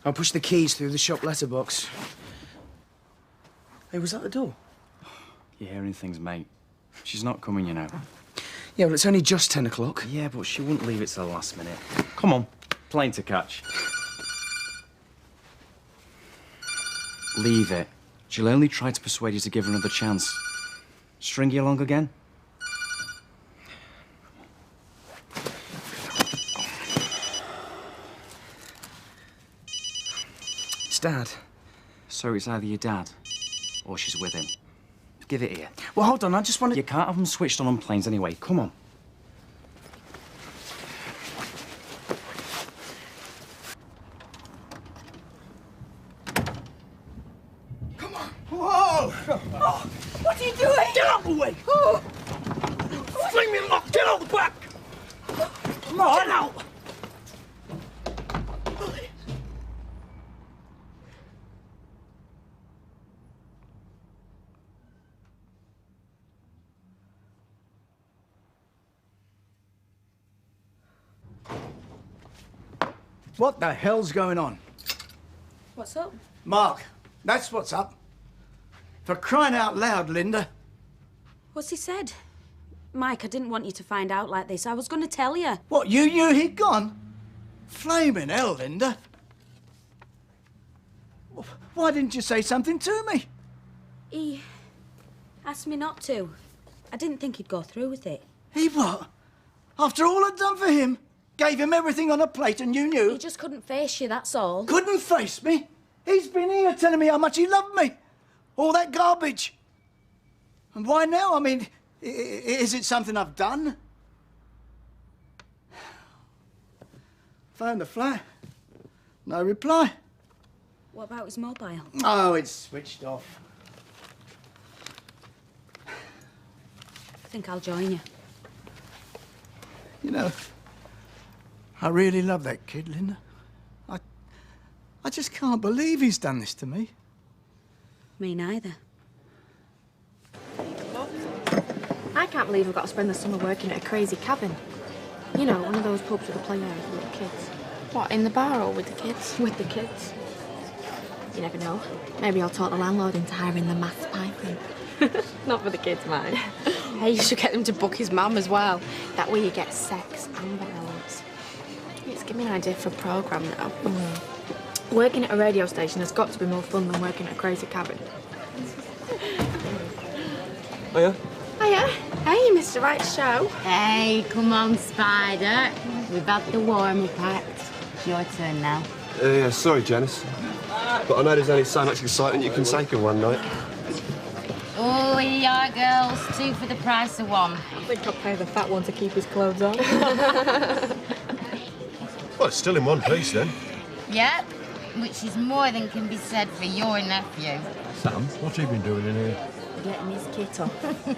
I'll push the keys through the shop letterbox. Hey, was that the door? You're hearing things, mate. She's not coming, you know. Yeah, well, it's only just 10 o'clock. Yeah, but she wouldn't leave it till the last minute. Come on, plane to catch. Leave it. She'll only try to persuade you to give her another chance. String you along again? It's Dad. So it's either your dad or she's with him. Give it here. Well, hold on, I just wanted... You can't have them switched on planes anyway. Come on. Come on. Whoa! Oh, what are you doing? Get out of the way! Oh. Fling me lock! Get out the back! Come on! Get out! What the hell's going on? What's up? Mark, that's what's up. For crying out loud, Linda. What's he said? Mike, I didn't want you to find out like this. I was going to tell you. What, you knew he'd gone? Flaming hell, Linda. Why didn't you say something to me? He asked me not to. I didn't think he'd go through with it. He what? After all I'd done for him? Gave him everything on a plate and you knew? He just couldn't face you, that's all. Couldn't face me? He's been here telling me how much he loved me. All that garbage. And why now? I mean, is it something I've done? Phoned the flat. No reply. What about his mobile? Oh, it's switched off. I think I'll join you. You know, I really love that kid, Linda. I just can't believe he's done this to me. Me neither. I can't believe I've got to spend the summer working at a crazy cabin. You know, one of those pubs with a play area for little kids. What, in the bar or with the kids? With the kids. You never know. Maybe I'll talk the landlord into hiring the math piping. Not for the kids, mind. Hey, you should get them to book his mum as well. That way you get sex and violence. It's giving me an idea for a programme now. Working at a radio station has got to be more fun than working at a crazy cabin. Hiya. Hiya. Hey, Mr. Right Show. Hey, come on, Spider. We've had the warm-up act. It's your turn now. Yeah, sorry, Janice. But I know there's only so much excitement you can take in one night. Oh, here you are, girls. 2 for the price of 1. I think I'll pay the fat one to keep his clothes on. Well, it's still in one piece, then. Yep, which is more than can be said for your nephew. Sam, what's he been doing in here? Getting his kit on.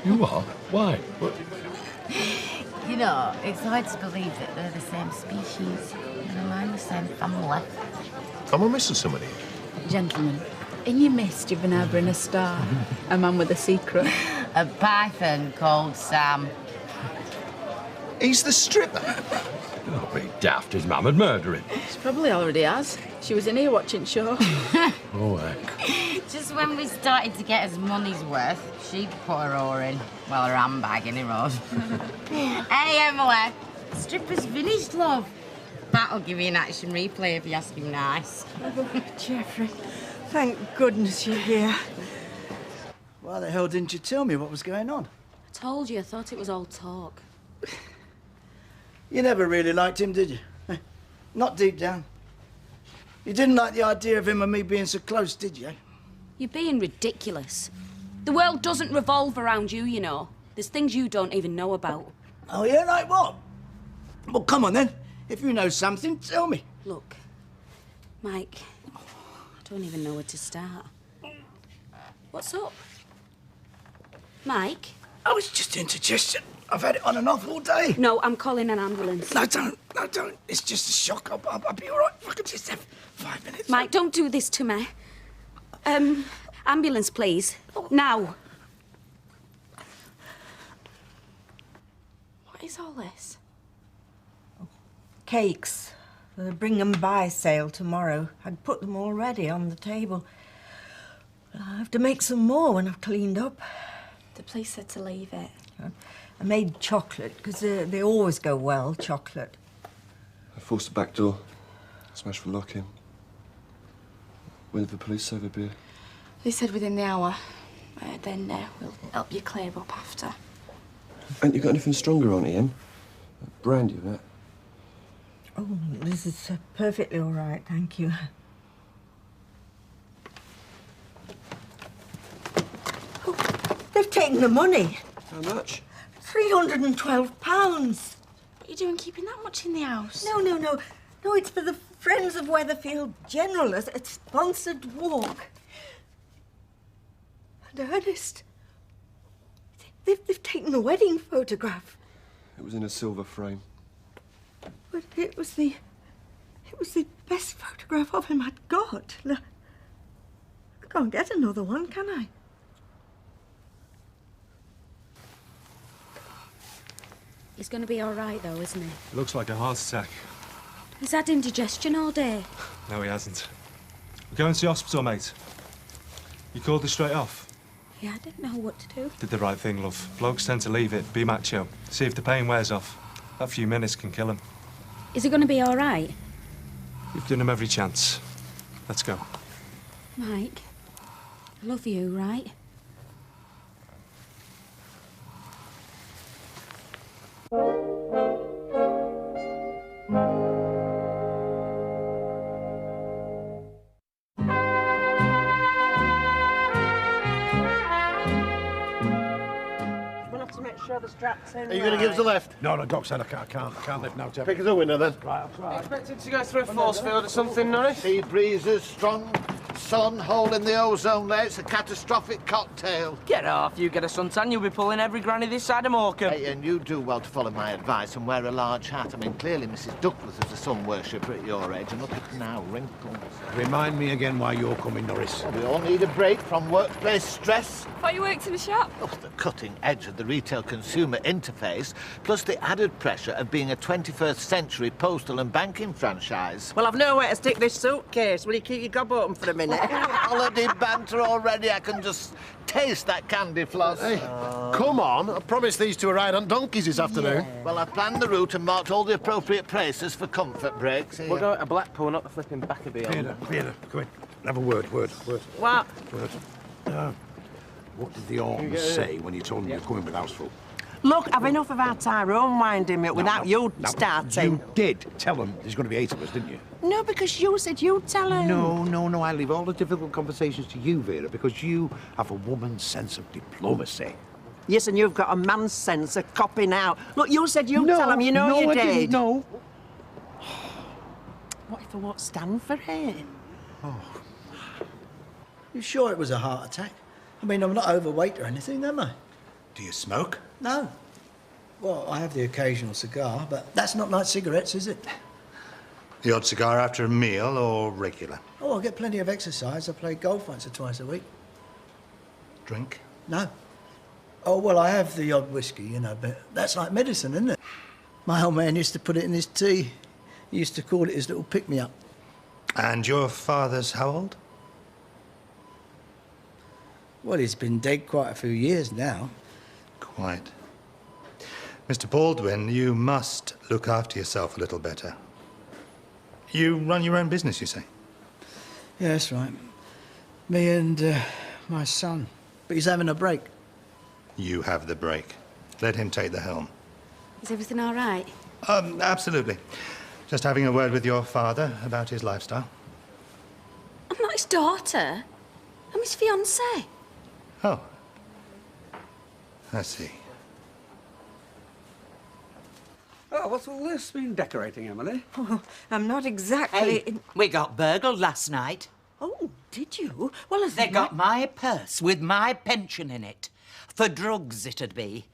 You are? Why? What? You know, it's hard to believe that they're the same species. Never mind the same family. Am I missing somebody? Gentlemen, in your mist you've been harbouring a star. A man with a secret. A python called Sam. He's the stripper. Don't be daft, his mum would murder him. She probably already has. She was in here watching show. Oh, heck. Just when we started to get his money's worth, she put her oar in. Well, her handbag in her oars. Hey, Emily. Stripper's finished, love. That'll give you an action replay if you ask him nice. Oh, Geoffrey, thank goodness you're here. Why the hell didn't you tell me what was going on? I told you, I thought it was all talk. You never really liked him, did you? Not deep down. You didn't like the idea of him and me being so close, did you? You're being ridiculous. The world doesn't revolve around you, you know. There's things you don't even know about. Oh, yeah? Like what? Well, come on, then. If you know something, tell me. Look, Mike, I don't even know where to start. What's up? Mike? Oh, it's just indigestion. I've had it on and off all day. No, I'm calling an ambulance. No, don't. No, don't. It's just a shock. I'll be all right. If I could just have 5 minutes. Mike, don't do this to me. Ambulance, please. Now. What is all this? Cakes for the bring and buy sale tomorrow. I'd put them all ready on the table. I'll have to make some more when I've cleaned up. The police said to leave it. I made chocolate, because they always go well, chocolate. I forced the back door, smashed the lock in. When did the police say they'd be here? They said within the hour. Then we'll help you clear up after. Ain't you got anything stronger on it, Ian? Brandy, that. Oh, this is perfectly all right, thank you. Oh, they've taken the money. How much? £312. What are you doing keeping that much in the house? No, it's for the Friends of Weatherfield General, a sponsored walk. And Ernest, they've taken the wedding photograph. It was in a silver frame. But it was the best photograph of him I'd got. Look, I can't get another one, can I? He's going to be all right, though, isn't he? Looks like a heart attack. He's had indigestion all day. No, he hasn't. We're going to the hospital, mate. You called us straight off. Yeah, I didn't know what to do. Did the right thing, love. Blokes tend to leave it, be macho. See if the pain wears off. That few minutes can kill him. Is he going to be all right? You've given him every chance. Let's go. Mike, I love you, right? The straps in. Are you going to give us a lift? No, Doc said I can't lift now, Ted. Pick us a winner then. Right, I'll try. Expected to go through a force field or something nice? Sea breezes, strong sun, hole in the ozone layer. It's a catastrophic cocktail. Get off, you get a suntan, you'll be pulling every granny this side of Morecambe. Hey, and you do well to follow my advice and wear a large hat. I mean, clearly Mrs. Duckworth was a sun worshipper at your age, and look at now, wrinkles. Remind me again why you're coming, Norris. We all need a break from workplace stress. Thought you worked in the shop? Oh, the cutting edge of the retail consumer interface, plus the added pressure of being a 21st century postal and banking franchise. Well, I've nowhere to stick this suitcase. Will you keep your gob open for a minute? Holiday banter already. I can just taste that candy floss. Hey, come on. I promised these two a ride on donkeys this afternoon. Yeah. Well, I've planned the route and marked all the appropriate places for comfort breaks. Here. We're going to Blackpool, not the flipping back of beyond. Peter, come in. Have a word. What? What did the Ortons say when you told them you're coming with houseful? Look, I've enough of our Tyrone winding me up without you starting. You did tell them there's going to be 8 of us, didn't you? No, because you said you'd tell him. No. I leave all the difficult conversations to you, Vera, because you have a woman's sense of diplomacy. Yes, and you've got a man's sense of copping out. Look, you said you'd tell him, you know you did. Didn't, no. What if I won't stand for it? Oh. You sure it was a heart attack? I mean, I'm not overweight or anything, am I? Do you smoke? No. Well, I have the occasional cigar, but that's not like cigarettes, is it? The odd cigar after a meal or regular? Oh, I get plenty of exercise. I play golf once or twice a week. Drink? No. Oh, well, I have the odd whiskey, you know, but that's like medicine, isn't it? My old man used to put it in his tea. He used to call it his little pick-me-up. And your father's how old? Well, he's been dead quite a few years now. Quite. Mr. Baldwin, you must look after yourself a little better. You run your own business, you say? Yeah, that's right. Me and my son. But he's having a break. You have the break. Let him take the helm. Is everything all right? Absolutely. Just having a word with your father about his lifestyle. I'm not his daughter. I'm his fiancée. Oh. I see. Oh, what's all this been decorating, Emily? Oh, I'm not exactly... Hey, we got burgled last night. Oh, did you? Well, as They got my purse with my pension in it. For drugs, it'd be.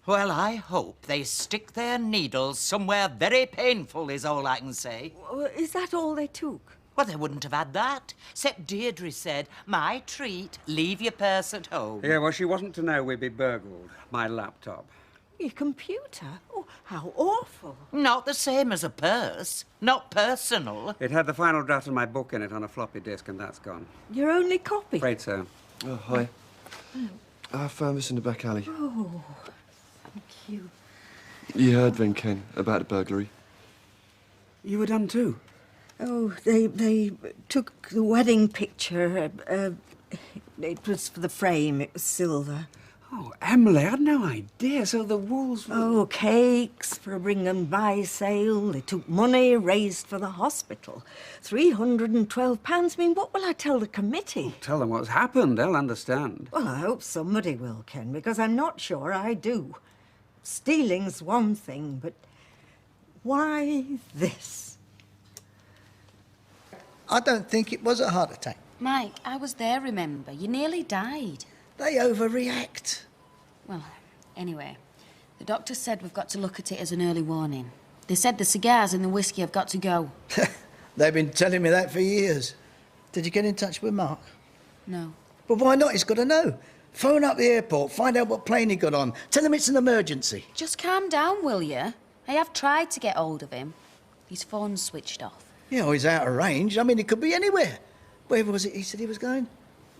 Well, I hope they stick their needles somewhere very painful, is all I can say. Is that all they took? Well, they wouldn't have had that. Except Deirdre said, my treat, leave your purse at home. Yeah, well, she wasn't to know we'd be burgled. My laptop. Your computer? Oh, how awful. Not the same as a purse. Not personal. It had the final draft of my book in it on a floppy disk, and that's gone. Your only copy? Afraid so. Oh, hi. I found this in the back alley. Oh, thank you. You heard then, Ken, about the burglary? You were done too? Oh, they took the wedding picture. It was for the frame. It was silver. Oh, Emily, I had no idea. So the walls were... Oh, cakes for a bring and buy sale. They took money raised for the hospital. £312. I mean, what will I tell the committee? Tell them what's happened. They'll understand. Well, I hope somebody will, Ken, because I'm not sure I do. Stealing's one thing, but why this? I don't think it was a heart attack. Mike, I was there, remember? You nearly died. They overreact. Well, anyway, the doctor said we've got to look at it as an early warning. They said the cigars and the whiskey have got to go. They've been telling me that for years. Did you get in touch with Mark? No. But why not? He's got to know. Phone up the airport, find out what plane he got on. Tell him it's an emergency. Just calm down, will you? I have tried to get hold of him. His phone's switched off. Yeah, well, he's out of range. I mean, he could be anywhere. Where was it he said he was going?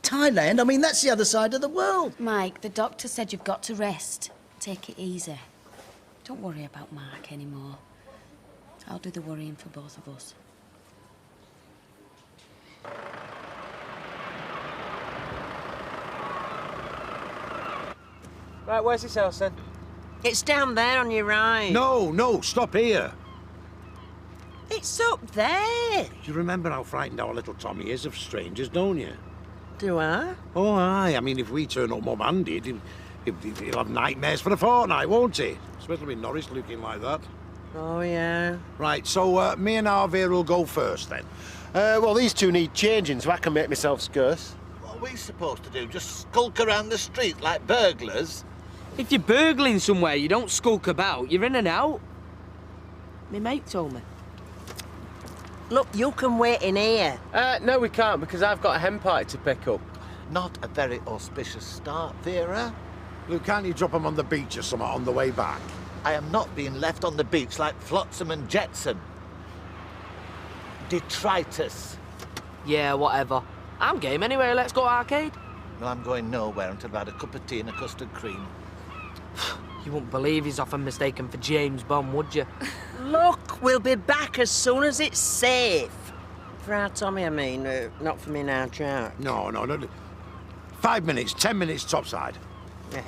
Thailand? I mean, that's the other side of the world. Mike, the doctor said you've got to rest. Take it easy. Don't worry about Mark anymore. I'll do the worrying for both of us. Right, where's this house then? It's down there on your right. No, stop here. It's up there. Do you remember how frightened our little Tommy is of strangers, don't you? Do I? Oh, aye. I mean, if we turn up mum-handed, he'll have nightmares for a fortnight, won't he? Especially with Norris looking like that. Oh, yeah. Right, so me and Arvia will go first, then. Well, these two need changing, so I can make myself scarce. What are we supposed to do? Just skulk around the street like burglars? If you're burgling somewhere, you don't skulk about. You're in and out. My mate told me. Look, you can wait in here. No, we can't, because I've got a hen party to pick up. Not a very auspicious start, Vera. Luke, can't you drop him on the beach or something on the way back? I am not being left on the beach like Flotsam and Jetsam. Detritus. Yeah, whatever. I'm game anyway. Let's go arcade. Well, I'm going nowhere until I've had a cup of tea and a custard cream. You wouldn't believe he's often mistaken for James Bond, would you? Look, we'll be back as soon as it's safe. For our Tommy, I mean. Not for me now, Jack. No. 5 minutes, 10 minutes topside. Yeah.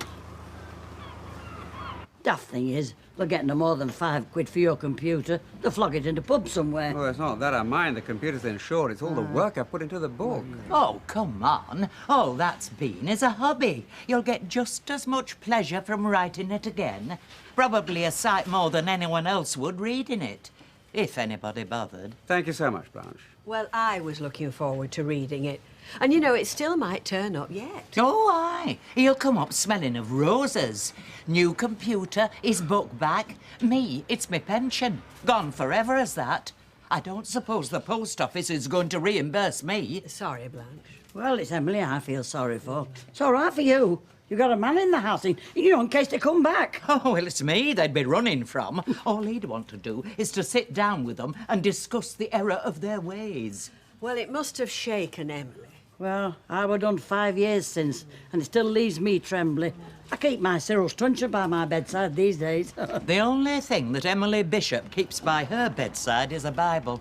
Daft thing is, they're getting no more than £5 for your computer. They'll flog it in the pub somewhere. Oh, it's not that I mind. The computer's insured. It's all the work I put into the book. Oh, come on. All that's been is a hobby. You'll get just as much pleasure from writing it again. Probably a sight more than anyone else would reading it. If anybody bothered. Thank you so much, Blanche. Well, I was looking forward to reading it. And, you know, it still might turn up yet. Oh, aye. He'll come up smelling of roses. New computer, his book back. Me, it's my pension. Gone forever as that. I don't suppose the post office is going to reimburse me. Sorry, Blanche. Well, it's Emily I feel sorry for. It's all right for you. You got a man in the house, you know, in case they come back. Oh, well, it's me they'd be running from. All he'd want to do is to sit down with them and discuss the error of their ways. Well, it must have shaken Emily. Well, I were done 5 years since, and it still leaves me trembly. I keep my Cyril Struncher by my bedside these days. The only thing that Emily Bishop keeps by her bedside is a Bible.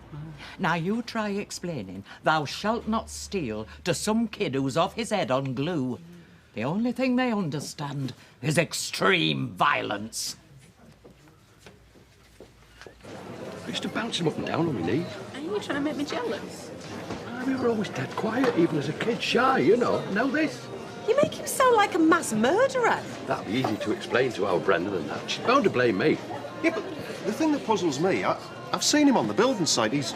Now, you try explaining "thou shalt not steal" to some kid who's off his head on glue. The only thing they understand is extreme violence. I used to bounce him up and down on my knees. Are you trying to make me jealous? We were always dead quiet, even as a kid, shy, you know. Know this? You make him sound like a mass murderer. That'd be easy to explain to our Brenda and that. She's bound to blame me. Yeah, but the thing that puzzles me, I've seen him on the building site. He's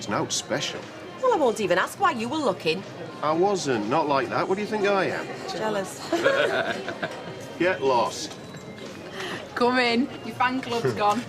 now special. Well, I won't even ask why you were looking. I wasn't. Not like that. What do you think I am? Jealous. Get lost. Come in. Your fan club's gone.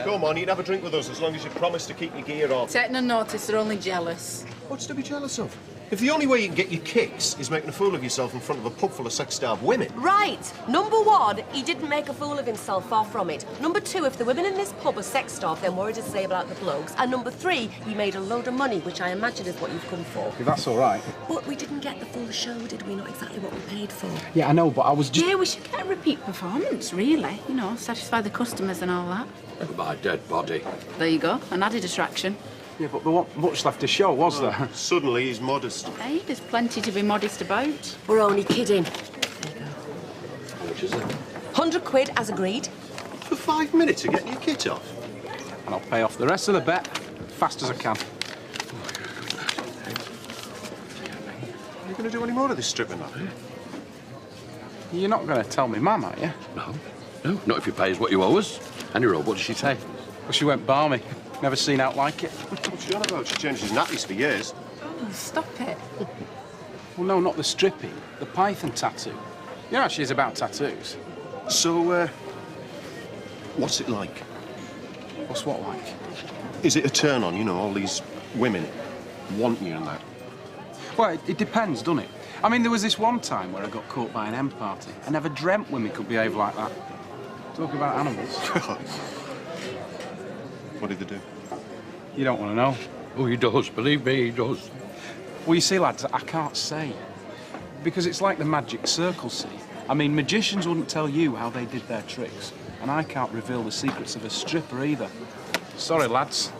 Come on, you can have a drink with us as long as you promise to keep your gear on. Take no notice, they're only jealous. What's to be jealous of? If the only way you can get your kicks is making a fool of yourself in front of a pub full of sex-starved women... Right. Number one, he didn't make a fool of himself, far from it. Number two, if the women in this pub are sex-starved, then worried to say about the blokes. And number three, he made a load of money, which I imagine is what you've come for. If that's all right. But we didn't get the full show, did we? Not exactly what we paid for. Yeah, I know, but I was just... Yeah, we should get a repeat performance, really. You know, satisfy the customers and all that. My dead body. There you go, an added attraction. Yeah, but there wasn't much left to show, was there? Suddenly he's modest. Hey, there's plenty to be modest about. We're only kidding. There you go. How much is it? 100 quid, as agreed. For 5 minutes of getting your kit off? And I'll pay off the rest of the bet fast as I can. Are you going to do any more of this stripping, now? You're not going to tell me Mum, are you? No. No, not if you pay us what you owe us. And you're old, what did she say? Well, she went balmy. Never seen out like it. What's she on about? She changed his nappies for years. Oh, stop it. Well, no, not the stripping. The python tattoo. You know how she is about tattoos. So, what's it like? What's what like? Is it a turn-on, you know, all these women want you and that? Well, it depends, doesn't it? I mean, there was this one time where I got caught by an M party. I never dreamt women could behave like that. Talk about animals. What did they do? You don't want to know. Oh, he does. Believe me, he does. Well, you see, lads, I can't say. Because it's like the magic circle, see? I mean, magicians wouldn't tell you how they did their tricks. And I can't reveal the secrets of a stripper either. Sorry, lads.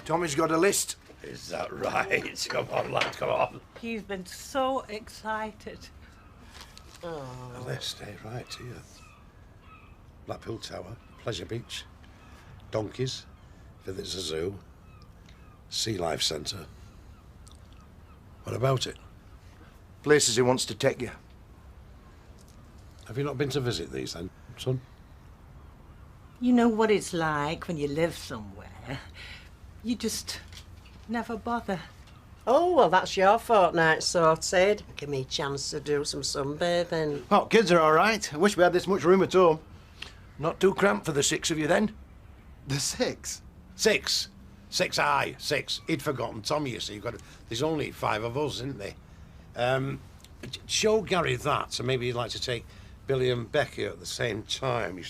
Tommy's got a list. Is that right? Come on, lad, come on. He's been so excited. Oh. Let's stay right here. Blackpool Tower, Pleasure Beach, Donkeys, Visitors Zoo, Sea Life Centre. What about it? Places he wants to take you. Have you not been to visit these then, son? You know what it's like when you live somewhere. You just never bother. Oh, well, that's your fortnight sorted. Give me a chance to do some sunbathing. Oh, kids are all right. I wish we had this much room at home. Not too cramped for the 6 of you, then? The 6? 6. 6, aye, 6. He'd forgotten Tommy, you see. There's only 5 of us, isn't there? Show Gary that, so maybe he'd like to take Billy and Becky at the same time.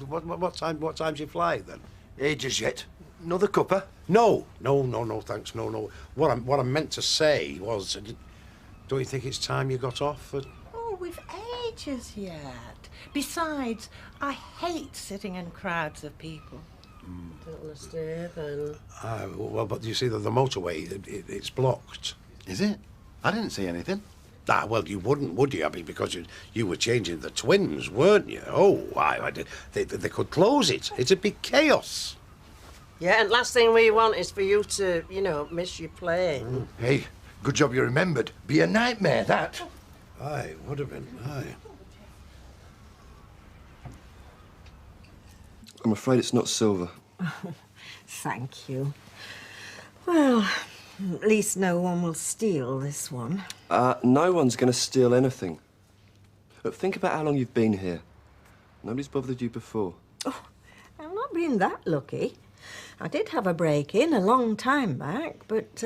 What time do you fly, then? Ages yet. Another cuppa? No, thanks, no. What I meant to say was, don't you think it's time you got off? Oh, we've ages yet. Besides, I hate sitting in crowds of people. Don't want to stay then. Well, but you see, the motorway, it's blocked. Is it? I didn't see anything. Ah, well, you wouldn't, would you? I mean, because you were changing the twins, weren't you? Oh, they could close it. It'd be chaos. Yeah, and last thing we want is for you to, you know, miss your plane. Hey, good job you remembered. Be a nightmare, that. Aye, would have been, aye. I'm afraid it's not silver. Thank you. Well, at least no one will steal this one. No one's going to steal anything. But think about how long you've been here. Nobody's bothered you before. Oh, I've not been that lucky. I did have a break-in a long time back, but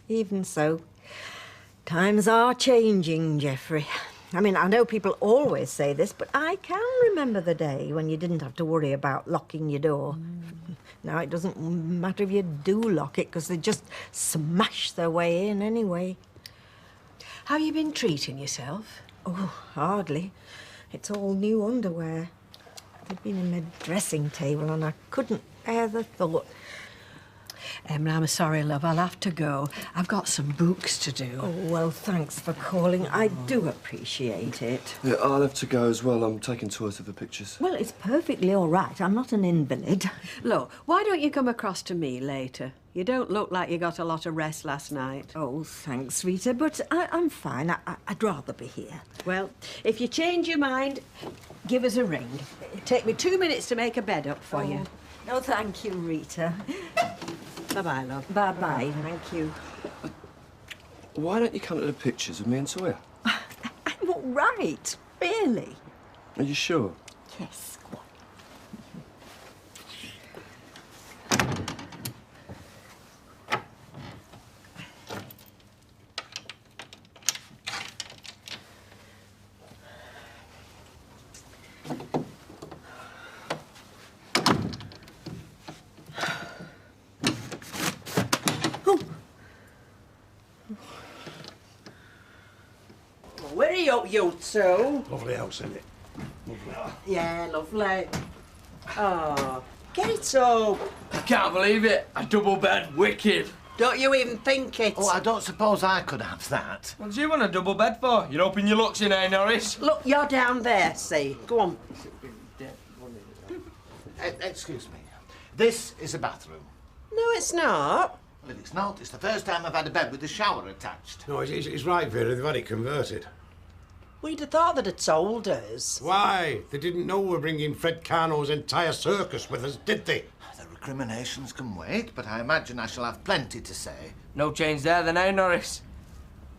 even so, times are changing, Geoffrey. I mean, I know people always say this, but I can remember the day when you didn't have to worry about locking your door. Now, it doesn't matter if you do lock it, because they just smash their way in anyway. How you been treating yourself? Oh, hardly. It's all new underwear. They'd been in my dressing table and I couldn't bear the thought. I'm sorry, love. I'll have to go. I've got some books to do. Oh, well, thanks for calling. I do appreciate it. Yeah, I'll have to go as well. I'm taking tours of the pictures. Well, it's perfectly all right. I'm not an invalid. Look, why don't you come across to me later? You don't look like you got a lot of rest last night. Oh, thanks, Rita, but I'm fine. I'd rather be here. Well, if you change your mind, give us a ring. It'll take me 2 minutes to make a bed up for you. No, thank you, Rita. Bye-bye, love. Bye-bye, thank you. Why don't you come to the pictures with me and Toya? I'm all right, really. Are you sure? Yes. hurry up, you two. Lovely house, isn't it? Lovely. Yeah, lovely. Oh, get it up. I can't believe it. A double bed, wicked. Don't you even think it. Oh, I don't suppose I could have that. What do you want a double bed for? You're hoping your luck's in, eh, Norris? Look, you're down there, see. Go on. Excuse me. This is a bathroom. No, it's not. Well, it's not. It's the first time I've had a bed with a shower attached. No, he's right, Vera. They've had it converted. We'd have thought they'd have told us. Why? They didn't know we were bringing Fred Carno's entire circus with us, did they? The recriminations can wait, but I imagine I shall have plenty to say. No change there then, eh, Norris?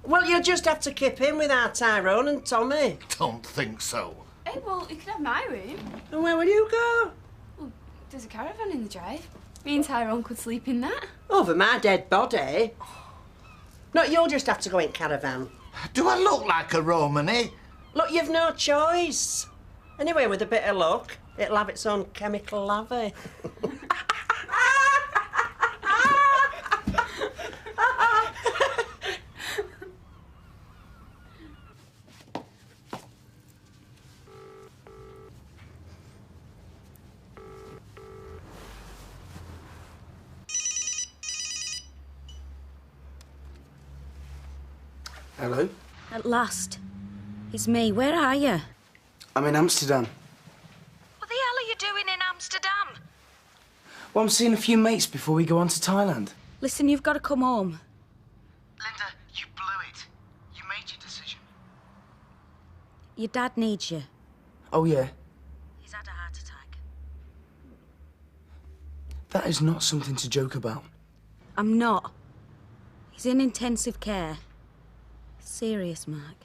Well, you'll just have to kip in with our Tyrone and Tommy. Don't think so. Hey, well, you can have my room. And where will you go? Well, there's a caravan in the drive. Me and Tyrone could sleep in that. Over my dead body. No, you'll just have to go in caravan. Do I look like a Romany? Look, you've no choice. Anyway, with a bit of luck, it'll have its own chemical lavvy. Hello? At last. It's me. Where are you? I'm in Amsterdam. What the hell are you doing in Amsterdam? Well, I'm seeing a few mates before we go on to Thailand. Listen, you've got to come home. Linda, you blew it. You made your decision. Your dad needs you. Oh, yeah? He's had a heart attack. That is not something to joke about. I'm not. He's in intensive care. Serious, Mark.